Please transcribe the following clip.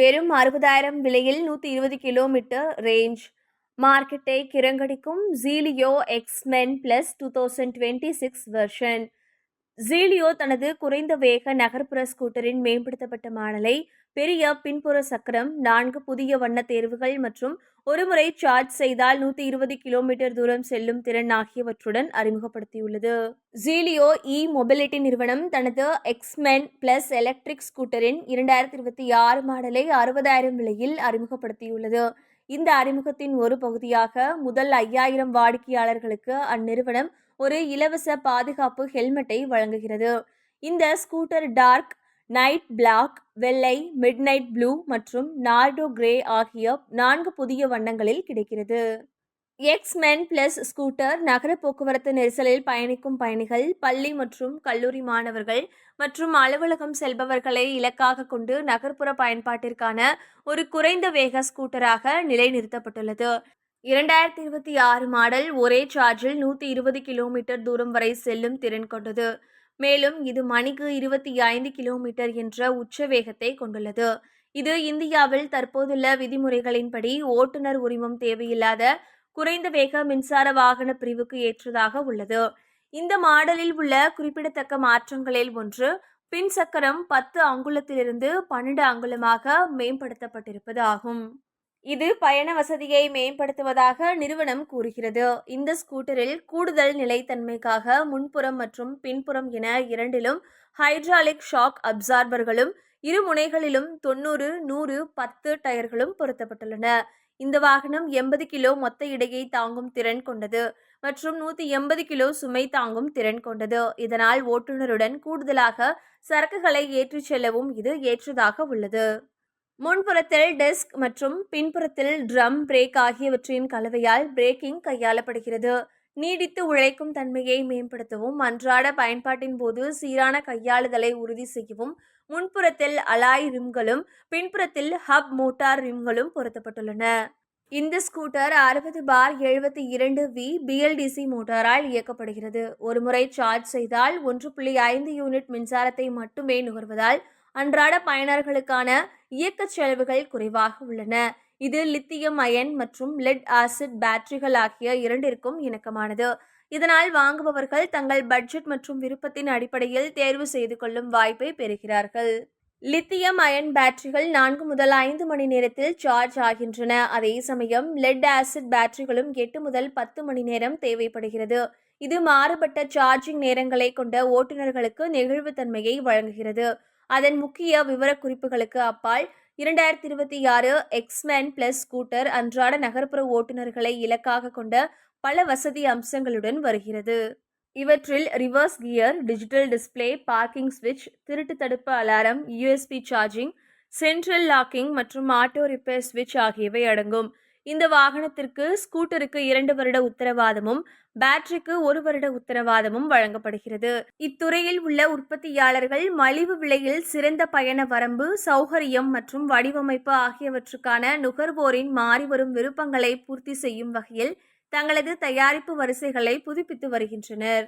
வெறும் 60,000 விலையில் 120 kilometre range. மார்க்கெட்டை கிறங்கடிக்கும் Zilio X-Men Plus 2026 version. Zilio தனது குறைந்த வேக நகர்ப்புற ஸ்கூட்டரின் மேம்படுத்தப்பட்ட மாடலை பெரிய பின்புற சக்கரம், 4 புதிய வண்ண தேர்வுகள் மற்றும் ஒருமுறை சார்ஜ் செய்தால் 120 கிலோமீட்டர் தூரம் செல்லும் திறன் ஆகியவற்றுடன் அறிமுகப்படுத்தியுள்ளது. Zilio மொபிலிட்டி நிறுவனம் தனது X-Men Plus எலக்ட்ரிக் ஸ்கூட்டரின் 2026 மாடலை 60,000 விலையில் அறிமுகப்படுத்தியுள்ளது. இந்த அறிமுகத்தின் ஒரு பகுதியாக முதல் 5,000 வாடிக்கையாளர்களுக்கு அந்நிறுவனம் ஒரு இலவச பாதுகாப்பு ஹெல்மெட்டை வழங்குகிறது. இந்த ஸ்கூட்டர் டார்க் நைட் பிளாக், வெள்ளை, மிட்நைட் ப்ளூ மற்றும் நார்டோ கிரே ஆகிய 4 புதிய வண்ணங்களில் கிடைக்கிறது. X-Men Plus ஸ்கூட்டர் நகர போக்குவரத்து நெரிசலில் பயணிக்கும் பயணிகள், பள்ளி மற்றும் கல்லூரி மாணவர்கள் மற்றும் அலுவலகம் செல்பவர்களை இலக்காக கொண்டு நகர்ப்புற பயன்பாட்டிற்கான ஒரு குறைந்த வேக ஸ்கூட்டராக நிலைநிறுத்தப்பட்டுள்ளது. 2026 மாடல் ஒரே சார்ஜில் 120 கிலோமீட்டர் தூரம் வரை செல்லும் திறன் கொண்டது. மேலும் இது மணிக்கு 25 கிலோமீட்டர் என்ற உச்ச வேகத்தை கொண்டுள்ளது. இது இந்தியாவில் தற்போதுள்ள விதிமுறைகளின்படி ஓட்டுநர் உரிமம் தேவையில்லாத குறைந்த வேக மின்சார வாகன பிரிவுக்கு ஏற்றதாக உள்ளது. இந்த மாடலில் உள்ள குறிப்பிடத்தக்க மாற்றங்களில் ஒன்று, பின் சக்கரம் 10 அங்குலத்திலிருந்து 12 அங்குலமாக மேம்படுத்தப்பட்டிருப்பது ஆகும். இது பயண வசதியை மேம்படுத்துவதாக நிறுவனம் கூறுகிறது. இந்த ஸ்கூட்டரில் கூடுதல் நிலைத்தன்மைக்காக முன்புறம் மற்றும் பின்புறம் என இரண்டிலும் ஹைட்ராலிக் ஷாக் அப்சார்பர்களும், இரு முனைகளிலும் 90, 100, 10 டயர்களும் பொருத்தப்பட்டுள்ளன. இந்த வாகனம் 80 கிலோ மொத்த எடையை தாங்கும் திறன் கொண்டது மற்றும் 180 கிலோ சுமை தாங்கும் திறன் கொண்டது. இதனால் ஓட்டுநருடன் கூடுதலாக சரக்குகளை ஏற்றிச் செல்லவும் இது ஏற்றதாக உள்ளது. முன்புறத்தில் டிஸ்க் மற்றும் பின்புறத்தில் ட்ரம் பிரேக் ஆகியவற்றின் கலவையால் பிரேக்கிங் கையாளப்படுகிறது. நீடித்து உழைக்கும் தன்மையை மேம்படுத்தவும், அன்றாட பயன்பாட்டின் போது சீரான கையாளுதலை உறுதி செய்யவும் முன்புறத்தில் அலாய் ரிம்களும் பின்புறத்தில் ஹப் மோட்டார் ரிம்களும் பொருத்தப்பட்டுள்ளன. இந்த ஸ்கூட்டர் 60/72V BLDC மோட்டாரால் இயக்கப்படுகிறது. ஒருமுறை சார்ஜ் செய்தால் 1.5 யூனிட் மின்சாரத்தை மட்டுமே நுகர்வதால் அன்றாட பயனர்களுக்கான இயக்க செலவுகள் குறைவாக உள்ளன. இது லித்தியம் அயன் மற்றும் லெட் ஆசிட் பேட்டரிகள் ஆகிய இரண்டிற்கும் இணக்கமானது. இதனால் வாங்குபவர்கள் தங்கள் பட்ஜெட் மற்றும் விருப்பத்தின் அடிப்படையில் தேர்வு செய்து கொள்ளும் வாய்ப்பை பெறுகிறார்கள். லித்தியம் அயன் பேட்டரிகள் 4 முதல் 5 மணி நேரத்தில் சார்ஜ் ஆகின்றன. அதே சமயம் லெட் ஆசிட் பேட்டரிகளும் 8 முதல் 10 மணி நேரம் தேவைப்படுகிறது. இது மாறுபட்ட சார்ஜிங் நேரங்களை கொண்ட ஓட்டுநர்களுக்கு நெகிழ்வுத்தன்மையை வழங்குகிறது. அதன் முக்கிய விவரக்குறிப்புகளுக்கு அப்பால் 2026 X-Men Plus ஸ்கூட்டர் அன்றாட நகர்ப்புற ஓட்டுநர்களை இலக்காக கொண்ட பல வசதி அம்சங்களுடன் வருகிறது. இவற்றில் reverse gear, digital display, parking ஸ்விட்ச், திருட்டு தடுப்பு alarm, USB charging, central locking மற்றும் ஆட்டோ ரிப்பேர் ஸ்விட்ச் ஆகியவை அடங்கும். இந்த வாகனத்திற்கு ஸ்கூட்டருக்கு 2 வருட உத்தரவாதமும் பேட்டரிக்கு 1 வருட உத்தரவாதமும் வழங்கப்படுகிறது. இத்துறையில் உள்ள உற்பத்தியாளர்கள் மலிவு விலையில் சிறந்த பயண வரம்பு, சௌகரியம் மற்றும் வடிவமைப்பு ஆகியவற்றுக்கான நுகர்வோரின் மாறிவரும் விருப்பங்களை பூர்த்தி செய்யும் வகையில் தங்களது தயாரிப்பு வரிசைகளை புதுப்பித்து வருகின்றனர்.